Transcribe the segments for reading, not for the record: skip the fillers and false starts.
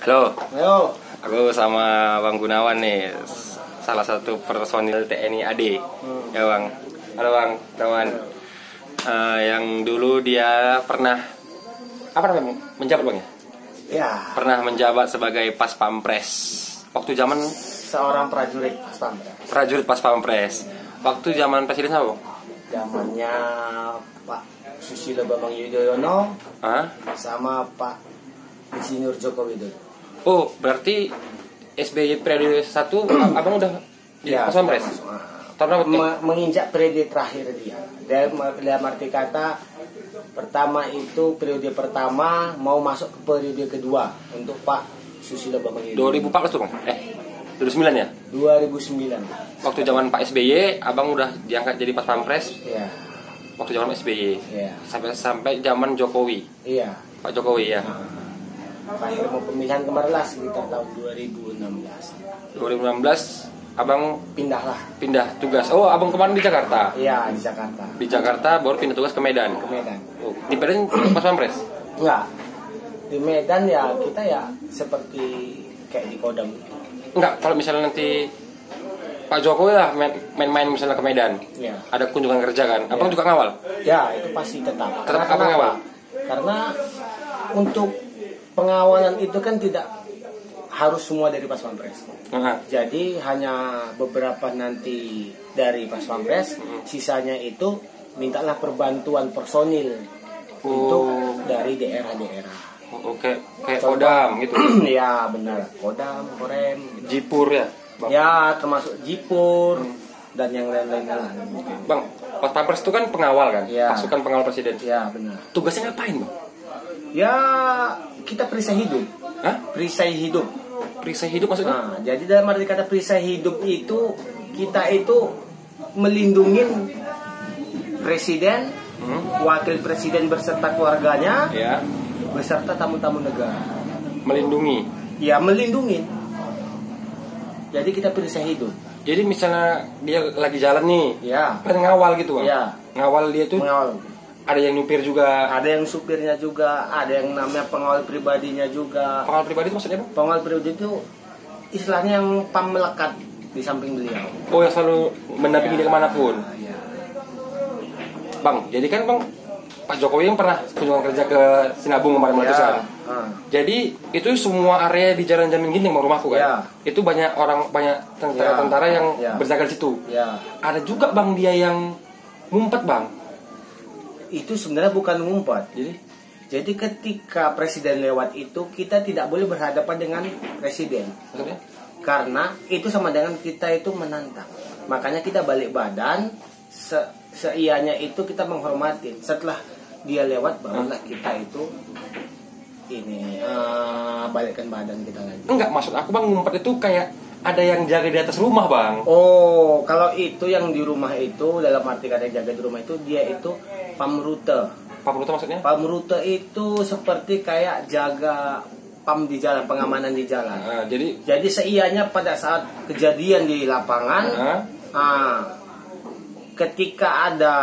Halo, Ayo. aku sama Bang Gunawan nih, salah satu personil TNI AD. Ya Bang, halo Bang Gunawan. Yang dulu dia pernah apa namanya menjabat Bang ya? Ya. Pernah menjabat sebagai Pas Pampres. Waktu zaman Seorang prajurit Pas Pampres. prajurit Pas Pampres. Waktu zaman presiden apa Bang? Zamannya Pak Susilo Bambang Yudhoyono Hah? sama Pak Insinyur Joko Widodo. Oh, berarti SBY periode 1 Abang udah di Pas Pampres? Tahun berapa tuh? Menginjak periode terakhir dia. Dalam arti kata pertama itu periode pertama mau masuk ke periode kedua untuk Pak Susilo Bambang Yudhoyono. 2014 tuh Bang? 2009 ya? 2009. Waktu zaman Pak SBY, Abang udah diangkat jadi Pas Pampres. Iya. Waktu zaman SBY. Iya. Sampai zaman Jokowi. Iya. Pak Jokowi ya. Terakhir mau pemilihan kemarin lah sekitar tahun 2016. 2016 Abang Pindahlah. pindah tugas. Oh, Abang kemarin di Jakarta. Iya, di Jakarta. Di Jakarta baru pindah tugas ke Medan. Ke Medan. Oh, di Medan Pas Pampres. Enggak. Di Medan ya kita ya seperti kayak di Kodam. Enggak, kalau misalnya nanti Pak Jokowi lah main-main misalnya ke Medan. Iya. Ada kunjungan kerja kan. Abang juga ngawal. Ya, itu pasti tetap. Tetap Karena abang kenapa? ngawal? Karena untuk pengawalan itu kan tidak harus semua dari Pas Pampres. Nah, Jadi hanya beberapa nanti dari Pas Pampres, sisanya itu mintalah perbantuan personil untuk dari daerah-daerah. oke, kayak Kodam gitu. Ya benar, Kodam, Korem, Jipur ya. Bang. ya termasuk Jipur dan yang lain-lainnya lah. Bang, Pas Pampres itu kan pengawal kan? Iya. Pasukan pengawal presiden. Ya benar. Tugasnya ngapain Bang? Ya kita perisai hidup, Hah? perisai hidup. Perisai hidup maksudnya? Nah, jadi dalam arti kata perisai hidup itu kita itu melindungi presiden, wakil presiden beserta keluarganya, Ya, beserta tamu-tamu negara. melindungi. Ya melindungi. Jadi kita perisai hidup. Jadi misalnya dia lagi jalan nih, Ya, kan ngawal gitu Bang. ya Ngawal dia tuh mengawal. ada yang nyupir juga. Ada yang supirnya juga, ada yang namanya pengawal pribadinya juga. Pengawal pribadi itu maksudnya Bang? Pengawal pribadi itu istilahnya yang pam melekat di samping beliau. Oh, yang selalu mendampingi dia kemanapun. Ya. Bang, jadi kan Bang Pak Jokowi yang pernah kunjungan kerja ke Sinabung kemarin meletus kan. Jadi itu semua area di Jalan-Jalan Ginting Bang, rumahku kan. Ya. Itu banyak tentara-tentara yang Ya. berjaga di situ. Ya. Ada juga Bang dia yang ngumpet Bang. Itu sebenarnya bukan ngumpet. Jadi ketika presiden lewat itu kita tidak boleh berhadapan dengan presiden. Maksudnya? Karena itu sama dengan kita itu menantang. Makanya kita balik badan, seianya itu kita menghormati. Setelah dia lewat barulah kita itu balikkan badan kita lagi. Enggak, maksud aku Bang ngumpet itu kayak ada yang jaga di atas rumah Bang. Oh, kalau itu yang di rumah itu dalam arti kata jaga di rumah itu dia itu pamrute. Pamrute maksudnya? Pamrute itu seperti kayak jaga pam di jalan, pengamanan di jalan. Nah, jadi Seianya pada saat kejadian di lapangan, ketika ada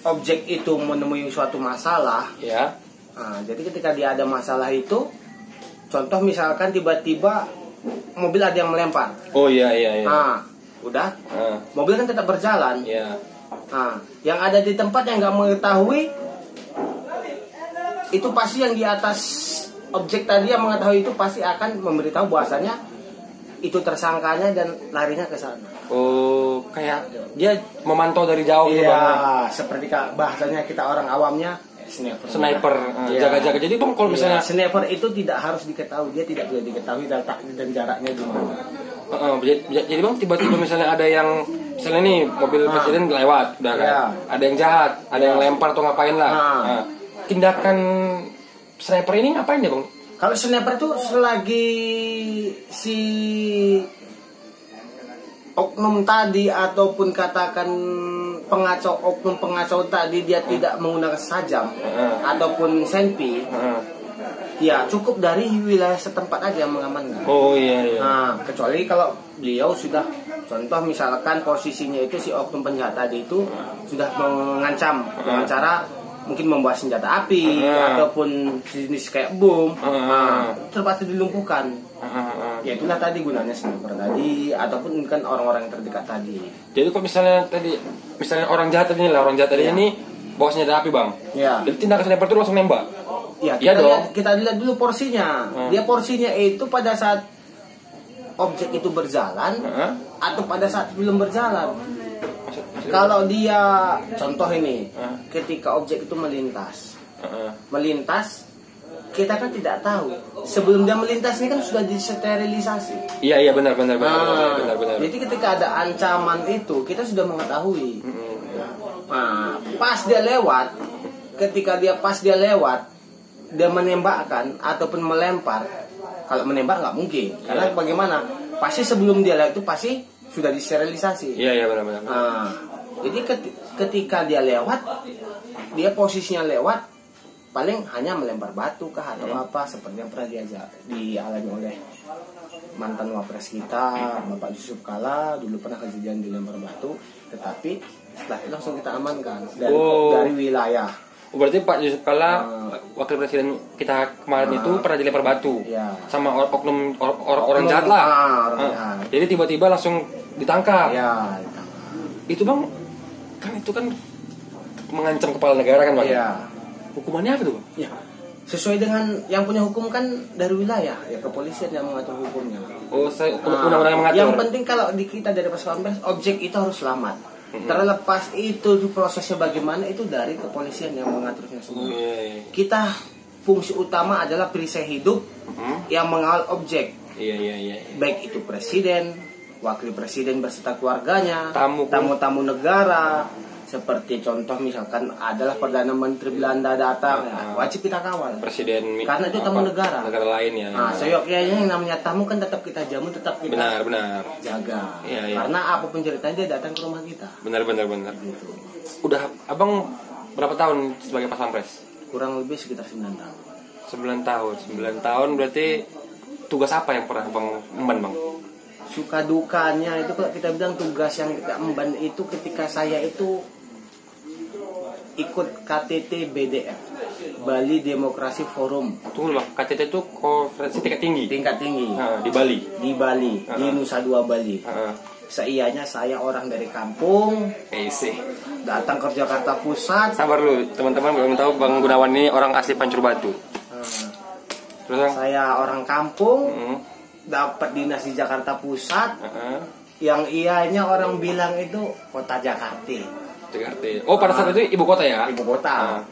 objek itu menemui suatu masalah, ya. Jadi ketika dia ada masalah itu, contoh misalkan tiba-tiba mobil ada yang melempar. Oh iya. Udah, mobil kan tetap berjalan. Iya. Yang ada di tempat yang nggak mengetahui, itu pasti yang di atas objek tadi yang mengetahui itu pasti akan memberitahu bahwasanya itu tersangkanya dan larinya ke sana. Oh, kayak dia memantau dari jauh gitu Iya, Bang. seperti bahasanya kita orang awamnya Sniper, jaga-jaga. Jadi Bang kalau misalnya sniper itu tidak harus diketahui, dia tidak boleh diketahui dan jaraknya di mana. jadi Bang tiba-tiba misalnya ada yang misalnya nih mobil presiden lewat, udah kan. Iya. Ada yang jahat, ada yang lempar atau ngapain lah. Tindakan sniper ini ngapain ya Bang? Kalau sniper itu selagi si oknum tadi ataupun katakan oknum pengacau tadi dia tidak menggunakan sajam ataupun senpi, ya cukup dari wilayah setempat aja yang mengamankan. Oh iya. Kecuali kalau beliau sudah, contoh misalkan posisinya itu si oknum penjahat tadi itu sudah mengancam dengan cara mungkin membawa senjata api ataupun jenis kayak bom, terpaksa dilumpuhkan. Ya itulah tadi gunanya sniper tadi ataupun kan orang-orang yang terdekat tadi. Jadi kok misalnya orang jahat tadi ini bawa senjata api, Bang. Ya. Jadi tindakan sniper itu langsung nembak. Ya, dong. Kita lihat dulu porsinya. Dia porsinya itu pada saat objek itu berjalan atau pada saat belum berjalan. Kalau dia contoh ini, ketika objek itu melintas, kita kan tidak tahu. Sebelum dia melintas ini kan sudah disterilisasi. Iya benar. Jadi ketika ada ancaman itu kita sudah mengetahui. Nah, pas dia lewat, dia menembakkan ataupun melempar. Kalau menembak nggak mungkin, karena bagaimana? Pasti sebelum dia lewat itu pasti sudah disterilisasi. Iya benar. Nah, jadi ketika dia lewat, dia posisinya lewat, paling hanya melempar batu kah atau apa seperti yang pernah dialami oleh mantan wapres kita, Bapak Yusuf Kala, dulu pernah kejadian dilempar batu, tetapi setelah itu langsung kita amankan dari wilayah. Berarti Pak Yusuf Kala, wakil presiden kita kemarin itu pernah dilempar batu sama oknum orang jahat lah. Jadi tiba-tiba langsung ditangkap. Ya, itu Bang, itu kan mengancam kepala negara kan Bang? Iya. Hukumannya apa tuh Bang? Ya, sesuai dengan yang punya hukum kan dari wilayah, ya kepolisian yang mengatur hukumnya. Undang-undang yang mengatur. Yang penting kalau di kita dari Pas Pampres, objek itu harus selamat. Terlepas itu prosesnya bagaimana itu dari kepolisian yang mengaturnya semua. Kita fungsi utama adalah perisai hidup yang mengawal objek. Baik itu presiden, wakil presiden beserta keluarganya, tamu-tamu negara. Seperti contoh misalkan adalah Perdana Menteri Belanda datang, wajib kita kawal. Presiden karena itu tamu negara lain ya. Nah, seyogyanya yang namanya tamu kan tetap kita jamu, tetap kita benar. jaga. Iya. Karena apapun ceritanya dia datang ke rumah kita. Benar. Gitu. Udah Abang berapa tahun sebagai Pas Pampres? Kurang lebih sekitar 9 tahun. 9 tahun berarti tugas apa yang pernah Bang emban Bang? Suka dukanya itu kalau kita bilang tugas yang kita emban itu ketika saya itu ikut KTT BDF, Bali Demokrasi Forum. Tunggu Bang, KTT itu konferensi tingkat tinggi. Di Bali. Di Nusa Dua Bali. Seianya saya orang dari kampung, datang ke Jakarta Pusat. Sabar dulu, teman-teman belum tahu Bang Gunawan ini orang asli Pancur Batu. Terus saya orang kampung, dapat dinas di Jakarta Pusat. Yang ianya orang bilang itu kota Jakarta. Oh, pada saat itu ibu kota ya? Ibu kota.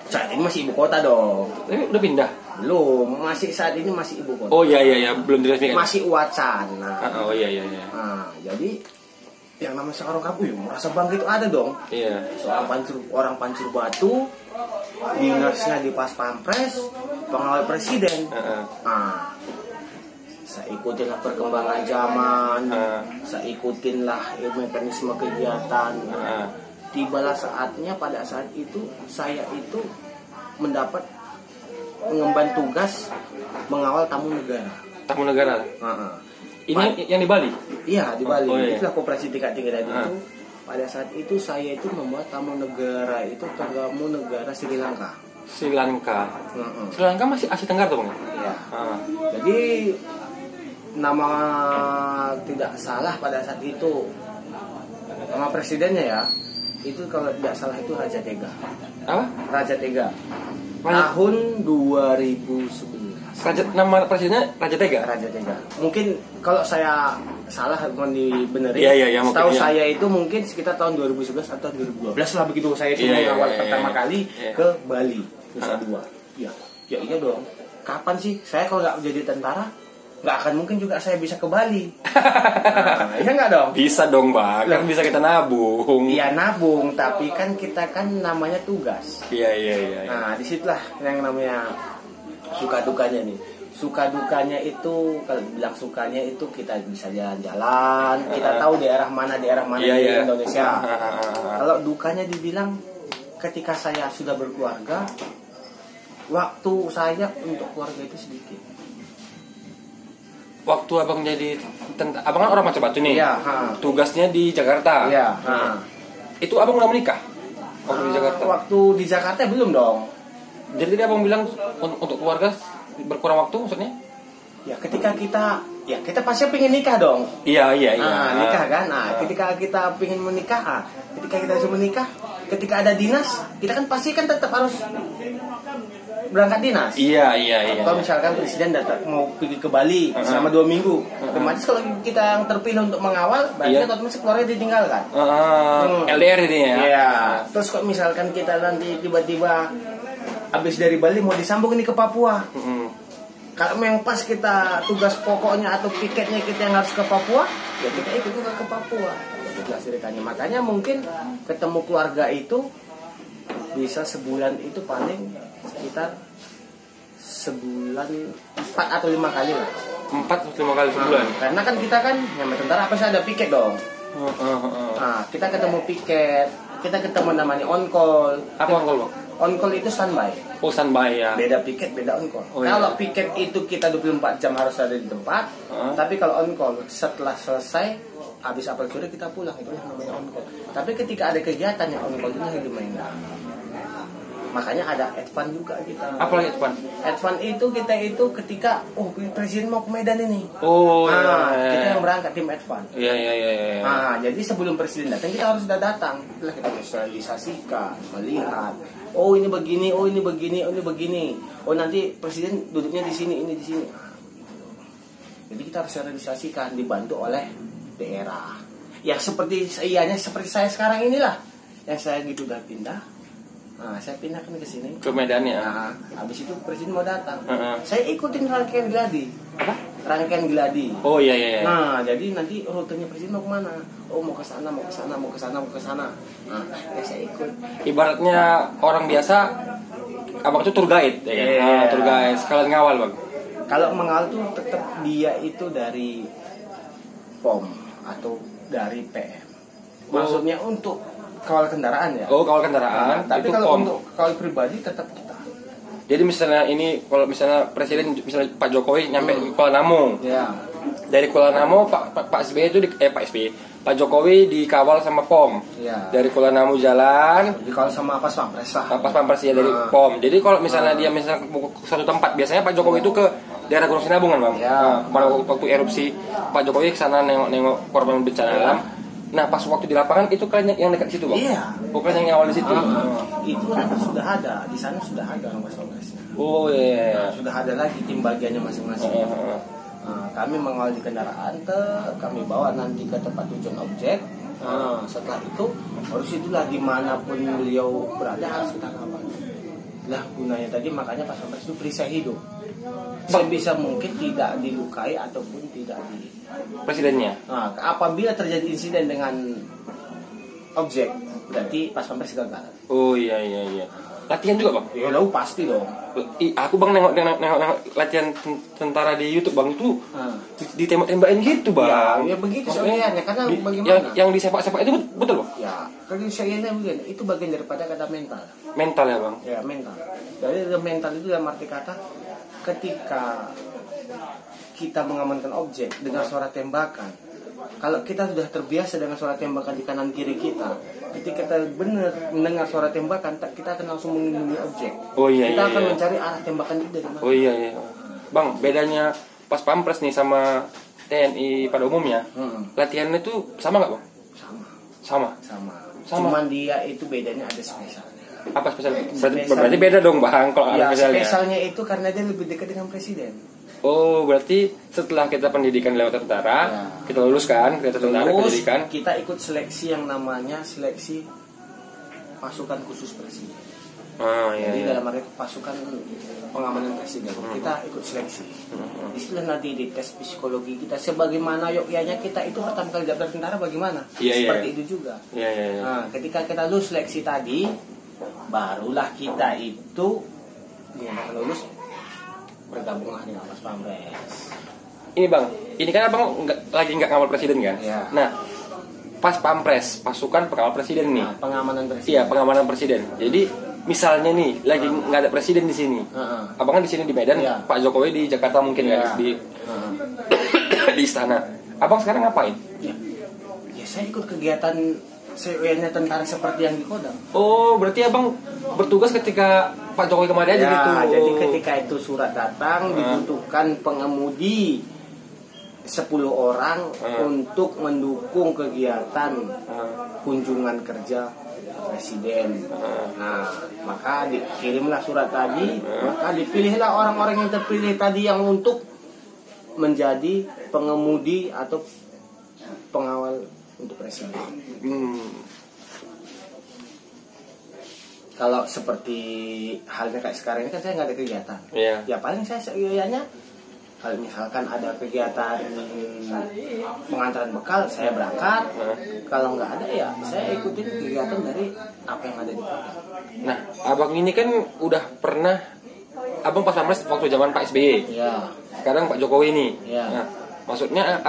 Saat ini masih ibu kota dong. Tapi udah pindah? Belum, saat ini masih ibu kota. Oh iya, belum diresmikan. Masih wacana. Oh iya. Nah, jadi yang namanya seorang kampung merasa bangga itu ada dong. Iya. Orang Pancur Batu, dinasnya di Pas Pampres, pengawal presiden. Nah, saya ikutinlah perkembangan zaman, saya ikutinlah mekanisme kegiatan. Tibalah saatnya pada saat itu saya itu mendapat mengemban tugas mengawal tamu negara. Tamu negara. Ini yang di Bali? Iya, di Bali. Itulah koperasi tingkat tinggi tadi itu. Pada saat itu saya itu membuat tamu negara itu tamu negara Sri Lanka. Sri Lanka masih Asia Tenggara tuh Bang? Iya. Jadi nama tidak salah pada saat itu nama presidennya ya. Itu kalau tidak salah itu Raja Tega. Apa? Raja Tega. Tahun 2011. Nama presidennya Raja Tega? Raja Tega. Mungkin kalau saya salah mau dibenerin. Iya, setahu saya itu mungkin sekitar tahun 2011 atau 2012 lah begitu saya itu mengawal pertama kali ke Bali, Nusa Dua. Iya iya dong. Kapan sih saya kalau nggak jadi tentara? Nggak akan mungkin juga saya bisa ke Bali. Iya nggak dong? Bisa dong Bang, kan bisa kita nabung. Iya nabung, tapi kan kita kan namanya tugas. Iya. Nah disitulah yang namanya suka dukanya nih. Suka dukanya itu kalau bilang sukanya itu kita bisa jalan-jalan, kita tahu daerah mana di Indonesia. Kalau dukanya dibilang ketika saya sudah berkeluarga, waktu saya untuk keluarga itu sedikit. Waktu abang jadi abang kan orang Pancur Batu nih. Iya. Tugasnya di Jakarta. Iya. Itu abang udah menikah? Waktu di Jakarta. Waktu di Jakarta belum dong. Jadi tadi abang bilang untuk keluarga berkurang waktu maksudnya? Ya ketika kita pasti pengen nikah dong. Iya. Nikah kan. Ketika kita pengen menikah, ketika kita sudah menikah, ketika ada dinas, kita kan pasti kan tetap harus berangkat dinas. Iya. Kalau misalkan presiden datang mau pergi ke Bali selama 2 minggu, otomatis kalau kita yang terpilih untuk mengawal, berarti kan otomatis keluarga ditinggalkan. LDR ini ya. Iya. Terus kok misalkan kita nanti tiba-tiba habis dari Bali mau disambung ini ke Papua. Kalau memang pas kita tugas pokoknya atau piketnya kita yang harus ke Papua, ya kita ikut juga ke Papua. Jelas ceritanya. Makanya mungkin ketemu keluarga itu bisa sebulan itu paling sekitar sebulan 4 atau 5 kali lah. 4 atau 5 kali sebulan. Karena kan kita kan nyampe tentara apa sih ada piket dong. Nah, kita ketemu piket, kita ketemu namanya on call. Apa on call, Bang? On call itu standby. Oh, standby ya. Beda piket, beda on call. Kalau piket itu kita 24 jam harus ada di tempat, tapi kalau on call setelah selesai habis apel sore kita pulang, itu yang namanya on call. Tapi ketika ada kegiatan yang on call itu lagi main. Makanya ada advance juga kita. Apa lagi advance? Advance itu kita itu ketika presiden mau ke Medan ini. Kita yang berangkat tim advance. Iya. Jadi sebelum presiden datang kita harus sudah datang. Setelah kita visualisasikan, melihat, ini begini, ini begini, ini begini. Nanti presiden duduknya di sini, ini di sini. Jadi kita harus realisasikan, dibantu oleh daerah. Ya seperti saya sekarang inilah. Yang saya gitu udah pindah. Saya pindahkan ke sini. Ke Medan ya. Habis itu presiden mau datang. Saya ikutin rangkaian gladi. Apa? Rangkaian gladi. Oh iya. Jadi nanti rutenya presiden mau kemana? Mau ke sana, mau ke sana, mau ke sana, mau ke sana. Ya saya ikut. Ibaratnya orang biasa, abang itu tour guide, ya kan? Tour guide. Sekalian ngawal, Bang. Kalau mengawal tuh tetap dia itu dari POM atau dari PM. Maksudnya untuk kawal kendaraan ya. Kawal kendaraan. Tapi kalau untuk kawal pribadi tetap kita. Jadi misalnya kalau misalnya presiden, misalnya Pak Jokowi nyampe ke Kuala Namu. Ya. Dari Kuala Namu Pak SBY itu Pak Jokowi dikawal sama POM. Ya. Dari Kuala Namu jalan dikawal sama Pas Pampres lah. Pas Pampres ya dari POM. Jadi kalau misalnya dia misalnya ke suatu tempat, biasanya Pak Jokowi itu ke daerah Gunung Sinabung kan, Bang? Ya. Pada waktu erupsi Pak Jokowi ke sana nengok korban bencana alam. Nah, pas waktu di lapangan itu kalian yang dekat situ, Bang? Iya. Bukan yang awal di situ. Itu kan sudah ada, di sana sudah ada orang Pampres. Oh iya. Sudah ada lagi tim bagiannya masing-masing. Kami mengawal di kendaraan, kami bawa nanti ke tempat tujuan objek. Setelah itu, harus itulah dimanapun beliau berada harus kita kawal. Lah gunanya tadi makanya Pas Pampres itu perisai hidup. Sebisa mungkin tidak dilukai ataupun tidak di presidennya. Apabila terjadi insiden dengan objek, berarti Pas Pampres gagal. Oh iya. Latihan juga, Bang? Ya lo pasti dong. Aku Bang nengok latihan tentara di YouTube, Bang, itu ditembak-tembakin gitu, Bang. Ya begitu soalnya karena bagaimana? Yang disepak-sepak itu betul, Bang? Ya, kalau soalnya begini, itu bagian daripada kata mental. Mental ya, Bang? Ya, mental. Jadi mental itu dalam arti kata ketika kita mengamankan objek dengan suara tembakan, kalau kita sudah terbiasa dengan suara tembakan di kanan kiri kita, ketika kita benar mendengar suara tembakan, kita akan langsung melindungi objek. Oh iya. Kita akan mencari arah tembakan itu dari mana. Oh iya. Bang, bedanya Pas Pampres nih sama TNI pada umumnya, latihannya itu sama nggak, Bang? Sama. Cuman dia itu bedanya ada spesialnya. Apa spesial? Berarti beda dong, Bang, kalau ada spesialnya. Spesialnya itu karena dia lebih dekat dengan presiden. Oh, berarti setelah kita pendidikan lewat tentara, kita luluskan, kita tentara pendidikan, kita ikut seleksi yang namanya seleksi pasukan khusus presiden. Jadi dalam arti pasukan pengamanan presiden, kita ikut seleksi. Disitulah nanti di tes psikologi kita, sebagaimana yogyanya kita itu pertama kali daftar tentara bagaimana, seperti itu juga. Nah, ketika kita lulus seleksi tadi, barulah kita itu lulus bergabunglah dengan Pas Pampres. Ini, Bang, ini kan Abang lagi nggak ngawal presiden kan? Ya. Nah, Pas Pampres, pasukan pengawal presiden nih. Pengamanan presiden. Iya, pengamanan presiden. Jadi misalnya nih lagi nggak ada presiden di sini, Abang kan di sini di Medan, Pak Jokowi di Jakarta mungkin kan di di istana. Abang sekarang ngapain? Ya saya ikut kegiatan seuirnya tentara seperti yang di Kodam. Oh, berarti abang bertugas ketika Pak Jokowi kemarin aja Ya, gitu. jadi ketika itu surat datang dibutuhkan pengemudi 10 orang untuk mendukung kegiatan kunjungan kerja presiden. Nah, maka dikirimlah surat tadi, maka dipilihlah orang-orang yang terpilih tadi yang untuk menjadi pengemudi atau pengawal untuk presiden. Kalau seperti halnya kayak sekarang ini kan saya nggak ada kegiatan. Iya. Ya paling saya seuirnya kalau misalkan ada kegiatan pengantaran bekal saya berangkat. Kalau nggak ada ya saya ikutin kegiatan dari apa yang ada di kota. Nah, abang ini kan udah pernah, abang pas pampres waktu zaman Pak SBY. Ya. Sekarang Pak Jokowi ini. Iya. Nah, maksudnya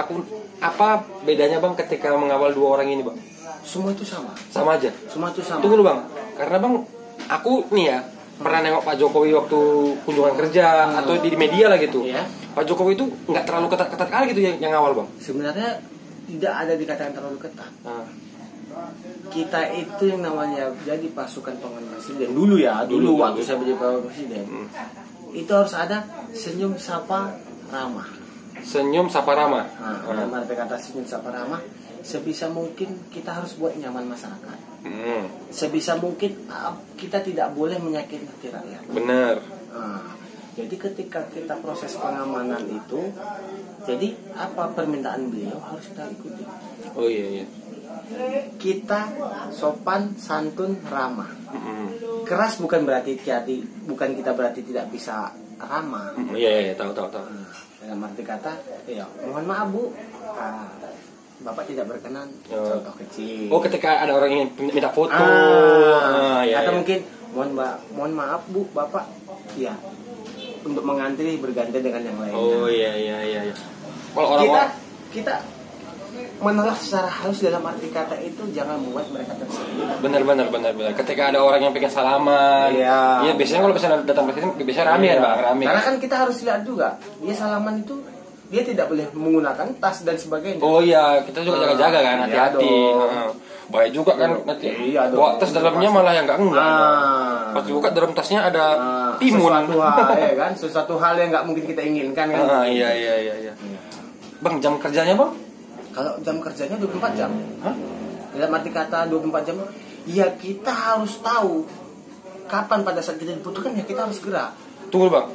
apa bedanya bang ketika mengawal dua orang ini bang? Semua itu sama. Sama aja. Semua itu sama. Tunggu dulu bang, karena bang aku nih ya pernah nengok Pak Jokowi waktu kunjungan kerja atau di media lah gitu. Iya. Pak Jokowi itu nggak terlalu ketat-ketat kali gitu yang awal bang. Sebenarnya tidak ada dikatakan terlalu ketat. Kita itu yang namanya jadi pasukan pengawal presiden dulu ya, dulu waktu saya menjadi pengawal presiden. Itu harus ada senyum sapa ramah. Senyum sapa ramah. Dalam arti kata senyum sapa ramah, sebisa mungkin kita harus buat nyaman masyarakat. Sebisa mungkin kita tidak boleh menyakiti hati rakyat. Benar. Jadi ketika kita proses pengamanan itu, jadi apa permintaan beliau harus kita ikuti. Oh iya. Kita sopan, santun, ramah. Keras bukan berarti bukan kita berarti tidak bisa ramah. Iya, tahu. Dalam arti kata, ya mohon maaf Bu, Bapak tidak berkenan. Contoh kecil. Oh, ketika ada orang yang minta foto. Atau mungkin mohon maaf Bu, Bapak, ya untuk mengantri berganti dengan yang lain. Oh iya. Kalau orang kita menolak secara halus dalam arti kata itu jangan membuat mereka tersiksa. Benar. Ketika ada orang yang pengen salaman, iya biasanya kalau misalnya datang presiden biasanya rame ya bang, rame. Karena kan kita harus lihat juga, dia salaman itu dia tidak boleh menggunakan tas dan sebagainya. Oh iya, kita juga jaga-jaga kan, hati-hati. Baik juga kan nanti bawa tas dalamnya malah yang enggak. Pas dibuka dalam tasnya ada timun. Sesuatu hal yang nggak mungkin kita inginkan kan. Iya. Bang, jam kerjanya bang? Kalau jam kerjanya 24 jam. Dalam arti kata 24 jam, ya kita harus tahu kapan pada saat kita dibutuhkan ya kita harus gerak. Tunggu bang,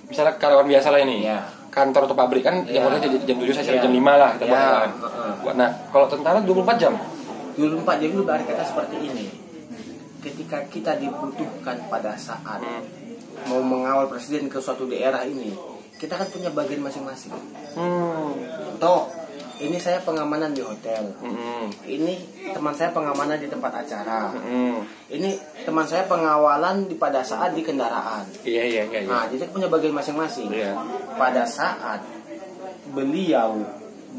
misalnya karyawan biasa lah ini. Ya. Kantor atau pabrik kan jam 7 saya cari jam 5 lah kita kan. Nah, kalau tentara 24 jam. 24 jam itu berarti kata seperti ini. Ketika kita dibutuhkan pada saat mau mengawal presiden ke suatu daerah ini, kita kan punya bagian masing-masing. Contoh, ini saya pengamanan di hotel. Ini teman saya pengamanan di tempat acara. Ini teman saya pengawalan pada saat di kendaraan. Iya. Nah, jadi punya bagian masing-masing. Pada saat beliau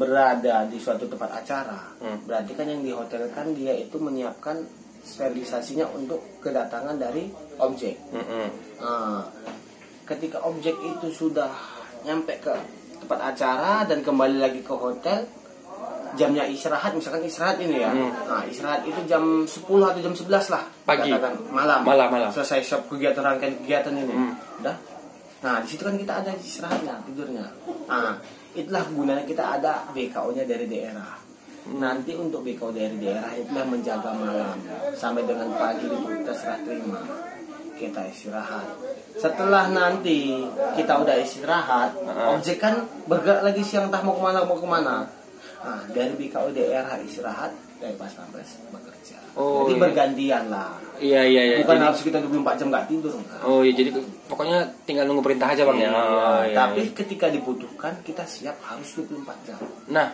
berada di suatu tempat acara, berarti kan yang di hotel kan dia itu menyiapkan sterilisasinya untuk kedatangan dari objek. Ketika objek itu sudah nyampe ke tempat acara dan kembali lagi ke hotel, jamnya istirahat, misalkan istirahat ini ya. Nah, istirahat itu jam 10 atau jam 11 lah. Pagi. Malam. Selesai shop rangkaian kegiatan ini. Udah. Nah, di situ kan kita ada istirahatnya, tidurnya. Nah, itulah gunanya kita ada BKO-nya dari daerah. Nanti untuk BKO dari daerah itulah menjaga malam sampai dengan pagi itu kita serah terima. Kita istirahat. Setelah nanti kita udah istirahat, objek kan bergerak lagi siang entah mau kemana. Nah, dari BKO daerah istirahat, dari pas pampres bekerja. Jadi bergantian lah. Iya. Bukan harus kita 24 jam nggak tidur. Enggak. Oh iya, jadi pokoknya tinggal nunggu perintah aja bang ya. Tapi ketika dibutuhkan kita siap harus 24 jam. Nah,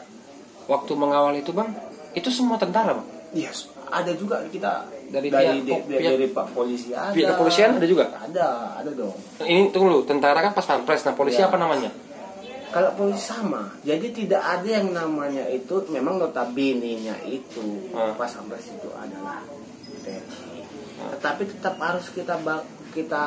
waktu mengawal itu bang, itu semua tentara bang? Yes, ada juga kita dari Pak polisi ada. Pihak kepolisian ada juga? Ada dong. Ini tunggu dulu, tentara kan pas pampres, nah polisi apa namanya? Kalau polisi sama, jadi tidak ada yang namanya itu, memang notabene-nya itu pas pampres itu adalah TNI. Tetapi tetap harus kita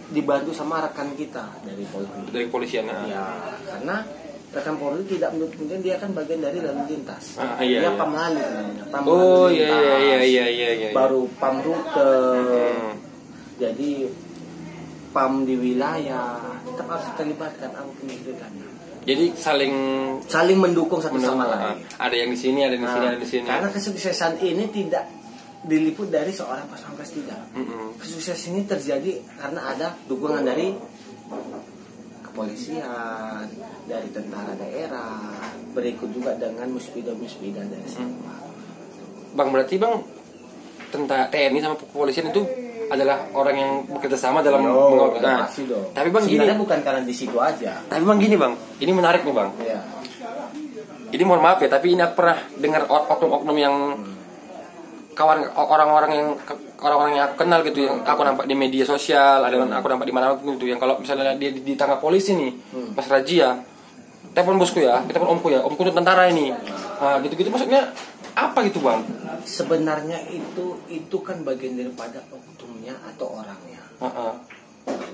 dibantu sama rekan kita dari polisi. Dari kepolisian. Ya, karena rekan Polri tidak menutup kemungkinan dia kan bagian dari lalu lintas. Iya, Dia iya. pam lalu namanya, pam Oh lalu iya lintas. iya. Baru pam rute. Jadi pam di wilayah tetap harus terlibatkan apa penyelidikannya. Jadi Saling mendukung satu sama lain. Ada yang di sini, ada di sini, ada di sini. Karena kesuksesan ini tidak diliput dari seorang paspres tidak. Kesuksesan ini terjadi karena ada dukungan dari kepolisian, dari tentara daerah, berikut juga dengan musbida dari semua. Bang, berarti Bang tentara TNI sama kepolisian itu adalah orang yang bekerja sama dalam Pasti dong. Tapi Bang sebenarnya gini, bukan karena di situ aja. tapi Bang gini Bang, ini menarik nih Bang. Ya. Ini mohon maaf ya, tapi ini aku pernah dengar oknum-oknum yang orang-orang yang aku kenal gitu, yang aku nampak di media sosial, ada yang aku nampak di mana gitu, yang kalau misalnya dia ditangkap polisi nih, pas razia, telepon bosku ya, telepon omku ya, omku itu tentara ini, nah gitu-gitu maksudnya apa gitu Bang? Sebenarnya itu kan bagian daripada oknumnya atau orangnya.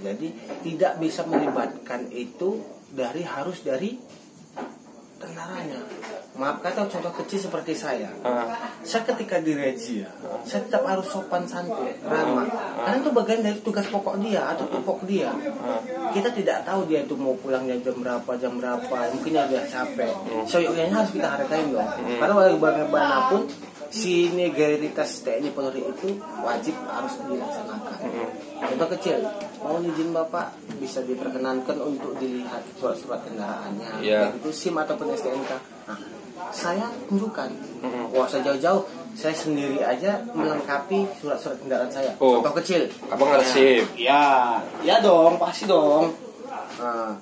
Jadi tidak bisa melibatkan itu harus dari tentaranya. Maaf kata contoh kecil seperti saya. Saya ketika di razia, saya tetap harus sopan santun, ramah. Karena itu bagian dari tugas pokok dia atau pokok dia. Kita tidak tahu dia itu mau pulangnya jam berapa, mungkin dia capek. Soalnya harus kita hargain dong. Karena bagaimanapun sinergitas TNI Polri itu wajib harus dilaksanakan. Contoh kecil, mau izin Bapak bisa diperkenankan untuk dilihat surat-surat kendaraannya, baik itu SIM ataupun STNK. Nah, saya tunjukkan. Wah, saya jauh-jauh, saya sendiri aja melengkapi surat-surat kendaraan saya. Contoh kecil. Abang ada SIM? Ya dong, pasti dong. Nah,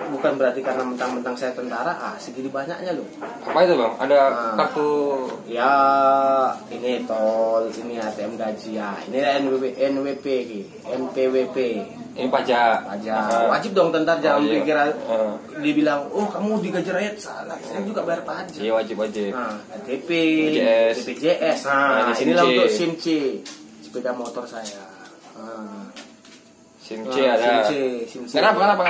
bukan berarti karena mentang-mentang saya tentara, segini banyaknya loh. Apa itu Bang? Ada kartu? Ya, ini tol, ini ATM gaji ya, ini NWP, NPWP. Ini pajak. Wajib dong tentara, jangan pikir dibilang, oh kamu digaji rakyat, salah. Saya juga bayar pajak. Iya wajib. Nah, KTP, BPJS. BPJS. Nah, inilah untuk SIM C, sepeda motor saya. SIM C ada. SIM C. Kenapa?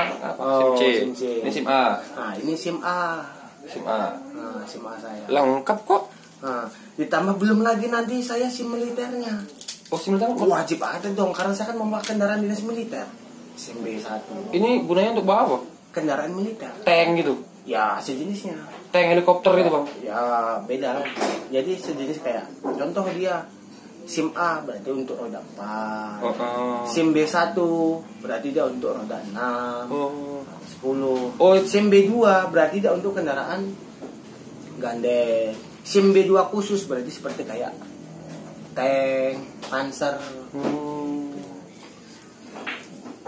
SIM C. Ini SIM A. Nah, ini SIM A. SIM A. Nah, SIM A saya. Lengkap kok. Nah, ditambah belum lagi nanti saya SIM militernya. Oh, SIM militer? Wajib ada dong, karena saya kan membawa kendaraan dinas militer. SIM B1. Ini gunanya untuk bawa apa? Kendaraan militer. Tank gitu? Ya, sejenisnya. Tank helikopter gitu Bang? Ya, beda lah. Jadi sejenis kayak, contoh dia SIM A berarti untuk roda 4. SIM B1 berarti dia untuk roda 6, 10. SIM B2 berarti dia untuk kendaraan gandeng. SIM B2 khusus berarti seperti kayak tank, panser.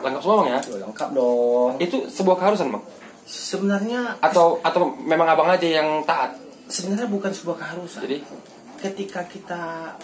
Lengkap semua Bang ya? Lengkap dong. Itu sebuah keharusan Bang? Sebenarnya atau memang abang aja yang taat? Sebenarnya bukan sebuah keharusan. Jadi ketika kita